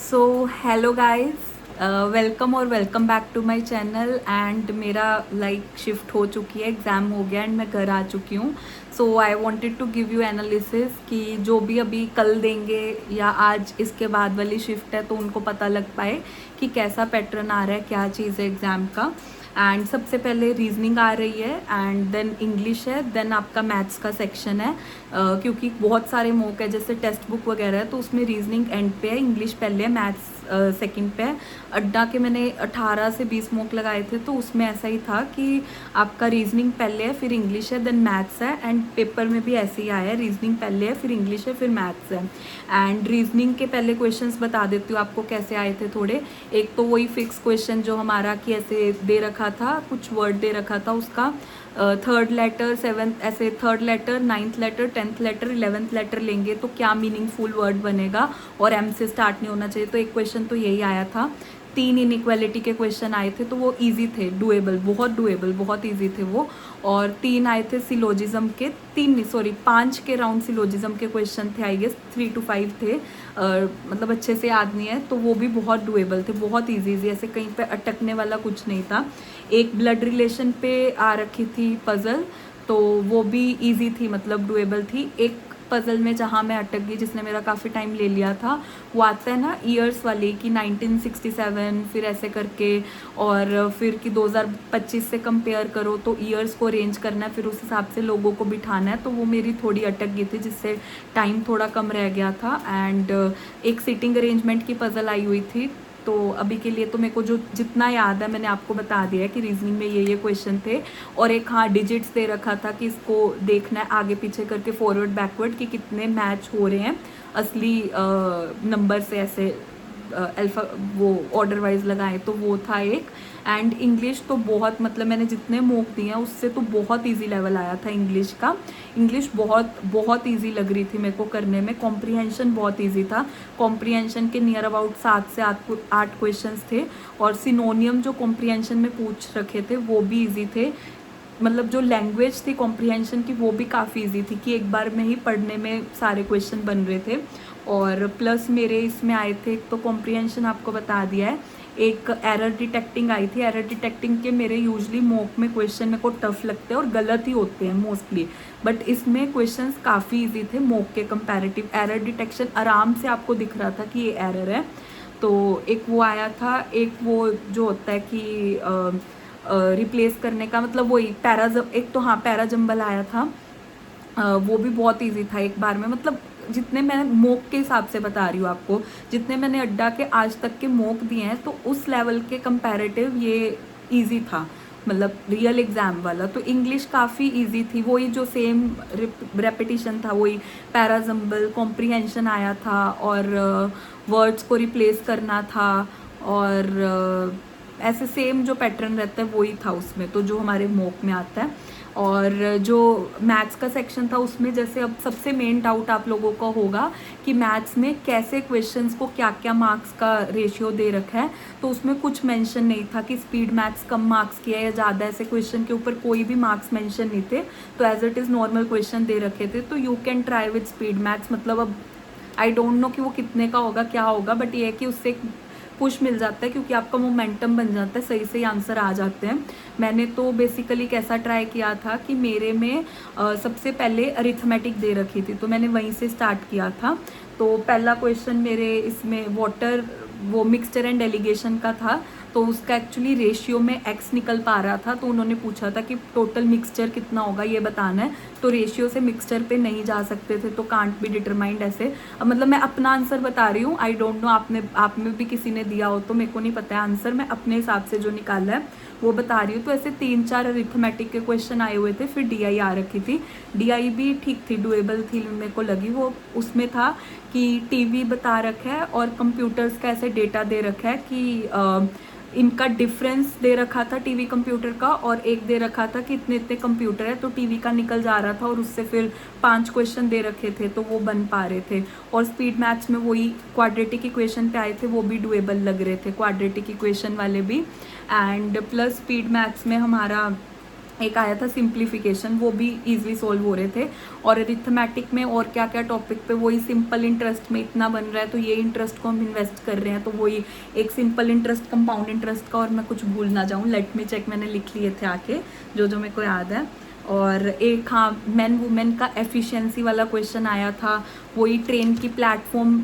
सो hello guys, welcome और welcome back to my channel. And मेरा shift हो चुकी है, एग्ज़ाम हो गया एंड मैं घर आ चुकी हूँ। So I wanted to give you analysis कि जो भी अभी कल देंगे या आज इसके बाद वाली शिफ्ट है तो उनको पता लग पाए कि कैसा पैटर्न आ रहा है, क्या चीज़ है एग्ज़ाम का। एंड सबसे पहले रीजनिंग आ रही है एंड देन इंग्लिश है, देन आपका मैथ्स का सेक्शन है। क्योंकि बहुत सारे मॉक है, जैसे टेक्स्ट बुक वगैरह है, तो उसमें रीजनिंग एंड पे है, इंग्लिश पहले है, मैथ्स सेकंड पे है। अड्डा के मैंने 18 से 20 मॉक लगाए थे तो उसमें ऐसा ही था कि आपका रीजनिंग पहले है, फिर इंग्लिश है, देन मैथ्स है। एंड पेपर में भी ऐसे ही आया है, रीजनिंग पहले है, फिर इंग्लिश है, फिर मैथ्स है। एंड रीजनिंग के पहले क्वेश्चंस बता देती हूँ आपको कैसे आए थे थोड़े। एक तो वही फिक्स क्वेश्चन जो हमारा कि ऐसे दे रखा था, कुछ वर्ड दे रखा था उसका, थर्ड लेटर, सेवन्थ, ऐसे third letter, ninth letter, tenth letter, 11th letter लेंगे तो क्या मीनिंगफुल वर्ड बनेगा और एम से स्टार्ट नहीं होना चाहिए। तो एक क्वेश्चन तो यही आया था। 3 इनइक्वालिटी के क्वेश्चन आए थे तो वो इजी थे, डुएबल, बहुत इजी थे वो। और 3 आए थे सिलोजिज्म के, 3 नहीं सॉरी 5 के राउंड सिलोजिज्म के क्वेश्चन थे, आई गेस 3 to 5 थे। मतलब अच्छे से याद नहीं है, तो वो भी बहुत डुएबल थे, बहुत इजी, ऐसे कहीं पे अटकने वाला कुछ नहीं था। एक ब्लड रिलेशन पे आ रखी थी पजल, तो वो भी इजी थी, मतलब डुएबल थी। एक पजल में जहाँ मैं अटक गई, जिसने मेरा काफ़ी टाइम ले लिया था, वो आता है ना ईयर्स वाली कि 1967 फिर ऐसे करके, और फिर कि 2025 से कंपेयर करो तो ईयर्स को अरेंज करना है, फिर उस हिसाब से लोगों को बिठाना है। तो वो मेरी थोड़ी अटक गई थी, जिससे टाइम थोड़ा कम रह गया था। एंड एक सीटिंग अरेंजमेंट की पजल आई हुई थी। तो अभी के लिए तो मेरे को जो जितना याद है मैंने आपको बता दिया है कि रीजनिंग में ये क्वेश्चन थे। और एक हाँ डिजिट्स दे रखा था कि इसको देखना है आगे पीछे करके, फॉरवर्ड बैकवर्ड, कि कितने मैच हो रहे हैं असली नंबर से, ऐसे अल्फा वो ऑर्डर वाइज लगाए, तो वो था एक। एंड इंग्लिश तो बहुत, मतलब मैंने जितने मॉक दिए हैं उससे तो बहुत इजी लेवल आया था इंग्लिश का। इंग्लिश बहुत इजी लग रही थी मेरे को करने में। कॉम्प्रिहेंशन बहुत इजी था, कॉम्प्रिहेंशन के नियर अबाउट 7 से 8 क्वेश्चंस थे। और सिनोनियम जो कॉम्प्रिहेंशन में पूछ रखे थे वो भी इजी थे। मतलब जो लैंग्वेज थी कॉम्प्रिहेंशन की वो भी काफ़ी इजी थी, कि एक बार में ही पढ़ने में सारे क्वेश्चन बन रहे थे। और प्लस मेरे इसमें आए थे, एक तो कॉम्प्रिहेंशन आपको बता दिया है, एक एरर डिटेक्टिंग आई थी। एरर डिटेक्टिंग के मेरे यूजली मॉक में क्वेश्चन मेरे को टफ लगते हैं और गलत ही होते हैं मोस्टली, बट इसमें क्वेश्चंस काफ़ी इजी थे मॉक के कंपैरेटिव। एरर डिटेक्शन आराम से आपको दिख रहा था कि ये एरर है, तो एक वो आया था। एक वो जो होता है कि रिप्लेस करने का, मतलब वही एक तो हाँ पैराजम्बल आया था। वो भी बहुत इजी था एक बार में, मतलब जितने मैं मॉक के हिसाब से बता रही हूँ आपको, जितने मैंने अड्डा के आज तक के मॉक दिए हैं तो उस लेवल के कंपैरेटिव ये इजी था, मतलब रियल एग्जाम वाला। तो इंग्लिश काफ़ी इजी थी, वही जो सेम रेपिटिशन था, वही पैराजम्बल, कॉम्प्रिहेंशन आया था, और वर्ड्स को रिप्लेस करना था, और ऐसे सेम जो पैटर्न रहता है वही था उसमें, तो जो हमारे मॉक में आता है। और जो मैथ्स का सेक्शन था उसमें, जैसे अब सबसे मेन डाउट आप लोगों का होगा कि मैथ्स में कैसे क्वेश्चंस को क्या क्या मार्क्स का रेशियो दे रखा है, तो उसमें कुछ मेंशन नहीं था कि स्पीड मैथ्स कम मार्क्स की है या ज़्यादा, ऐसे क्वेश्चन के ऊपर कोई भी मार्क्स मेंशन नहीं थे। तो as it is normal question दे रखे थे, तो you can try with speed maths. मतलब अब आई डोंट नो कि वो कितने का होगा, क्या होगा, बट ये है कि उससे पुश मिल जाता है, क्योंकि आपका मोमेंटम बन जाता है, सही सही आंसर आ जाते हैं। मैंने तो बेसिकली कैसा ट्राई किया था कि मेरे में सबसे पहले अरिथमेटिक दे रखी थी, तो मैंने वहीं से स्टार्ट किया था। तो पहला क्वेश्चन मेरे इसमें वाटर, वो मिक्सचर एंड डेलीगेशन का था, तो उसका एक्चुअली रेशियो में एक्स निकल पा रहा था। तो उन्होंने पूछा था कि टोटल मिक्सचर कितना होगा ये बताना है, तो रेशियो से मिक्सचर पे नहीं जा सकते थे, तो कांट बी डिटरमाइंड ऐसे। अब मतलब मैं अपना आंसर बता रही हूँ, आई डोंट नो आप में भी किसी ने दिया हो तो मेरे को नहीं पता है आंसर, मैं अपने हिसाब से जो निकाला है वो बता रही हूँ। तो ऐसे 3-4 अरिथमेटिक के क्वेश्चन आए हुए थे, फिर डीआई आ रखी थी। डीआई भी ठीक थी, डुएबल थी मेरे को लगी वो। उसमें था कि टीवी बता रखा है और कंप्यूटर्स का ऐसे डेटा दे रखा है कि इनका डिफरेंस दे रखा था टीवी कंप्यूटर का, और एक दे रखा था कि इतने इतने कंप्यूटर है, तो टीवी का निकल जा रहा था, और उससे फिर 5 क्वेश्चन दे रखे थे तो वो बन पा रहे थे। और स्पीड मैथ्स में वही क्वाड्रेटिक इक्वेशन पे आए थे, वो भी डुएबल लग रहे थे, क्वाड्रेटिक इक्वेशन वाले भी। एंड प्लस स्पीड मैथ्स में हमारा एक आया था सिंप्लीफिकेशन, वो भी इजीली सॉल्व हो रहे थे। और अरिथमेटिक में और क्या क्या टॉपिक पे वही सिंपल इंटरेस्ट में इतना बन रहा है, तो ये इंटरेस्ट को हम इन्वेस्ट कर रहे हैं, तो वही एक सिंपल इंटरेस्ट, कंपाउंड इंटरेस्ट का। और मैं कुछ भूल ना जाऊँ, लेट मी चेक, मैंने लिख लिए थे आके जो जो मेरे को याद है। और एक हाँ, मैन वुमेन का एफिशिएंसी वाला क्वेश्चन आया था। वही ट्रेन की प्लेटफॉर्म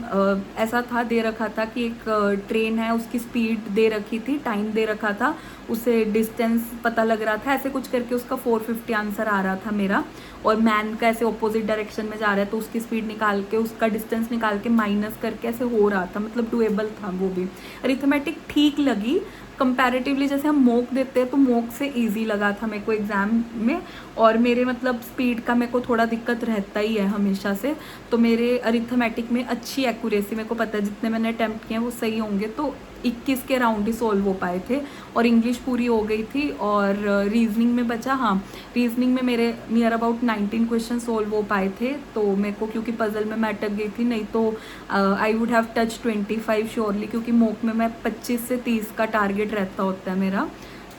ऐसा था, दे रखा था कि एक ट्रेन है, उसकी स्पीड दे रखी थी, टाइम दे रखा था, उसे डिस्टेंस पता लग रहा था, ऐसे कुछ करके उसका 450 आंसर आ रहा था मेरा। और मैन का ऐसे ऑपोजिट डायरेक्शन में जा रहा है, तो उसकी स्पीड निकाल के, उसका डिस्टेंस निकाल के माइनस करके ऐसे हो रहा था, मतलब डुएबल था वो भी। अरिथमेटिक ठीक लगी कंपैरेटिवली, जैसे हम मॉक देते हैं तो मॉक से इजी लगा था मेरे को एग्ज़ाम में। और मेरे मतलब स्पीड का मेरे को थोड़ा दिक्कत रहता ही है हमेशा से, तो मेरे अरिथमेटिक में अच्छी एक्यूरेसी, मेरे को पता है जितने मैंने अटैम्प्ट किए हैं वो सही होंगे, तो 21 के राउंड ही सॉल्व हो पाए थे। और इंग्लिश पूरी हो गई थी। और रीजनिंग में बचा, हाँ रीजनिंग में मेरे नियर अबाउट 19 क्वेश्चन सॉल्व हो पाए थे, तो मेरे को क्योंकि पजल में मैं अटक गई थी, नहीं तो I would have touch 25 surely, क्योंकि मॉक में मैं 25 से 30 का टारगेट रहता होता है मेरा।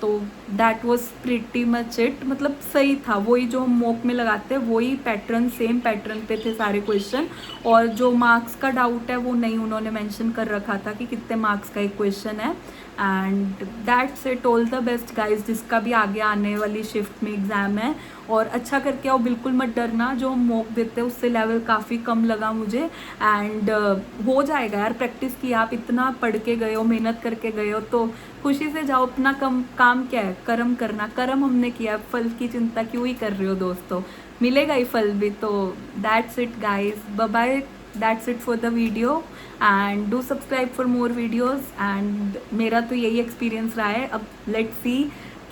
तो that was pretty much it, मतलब सही था, वही जो हम मॉक में लगाते हैं वही पैटर्न, सेम पैटर्न पे थे सारे क्वेश्चन। और जो मार्क्स का डाउट है वो नहीं उन्होंने मेंशन कर रखा था कि कितने मार्क्स का एक क्वेश्चन है। And that's it, all the best guys, जिसका भी आगे आने वाली शिफ्ट में एग्ज़ाम है। और अच्छा करके आओ, बिल्कुल मत डरना, जो हम मॉक देते हैं उससे लेवल काफ़ी कम लगा मुझे। एंड हो जाएगा यार, प्रैक्टिस की, आप इतना पढ़ के गए हो, मेहनत करके गए हो, तो खुशी से जाओ। अपना काम क्या है, कर्म करना, कर्म हमने किया, फल की चिंता क्यों ही कर रहे हो दोस्तों, मिलेगा ही फल भी। तो that's it guys, bye bye, that's it for the video and do subscribe for more videos. And मेरा तो यही एक्सपीरियंस रहा है, अब लेट्स सी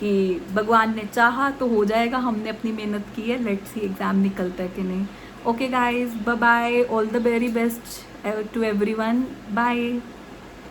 कि भगवान ने चाहा तो हो जाएगा, हमने अपनी मेहनत की है, लेट्स सी एग्ज़ाम निकलता है कि नहीं। Okay guys, bye bye, all the very best to everyone, bye.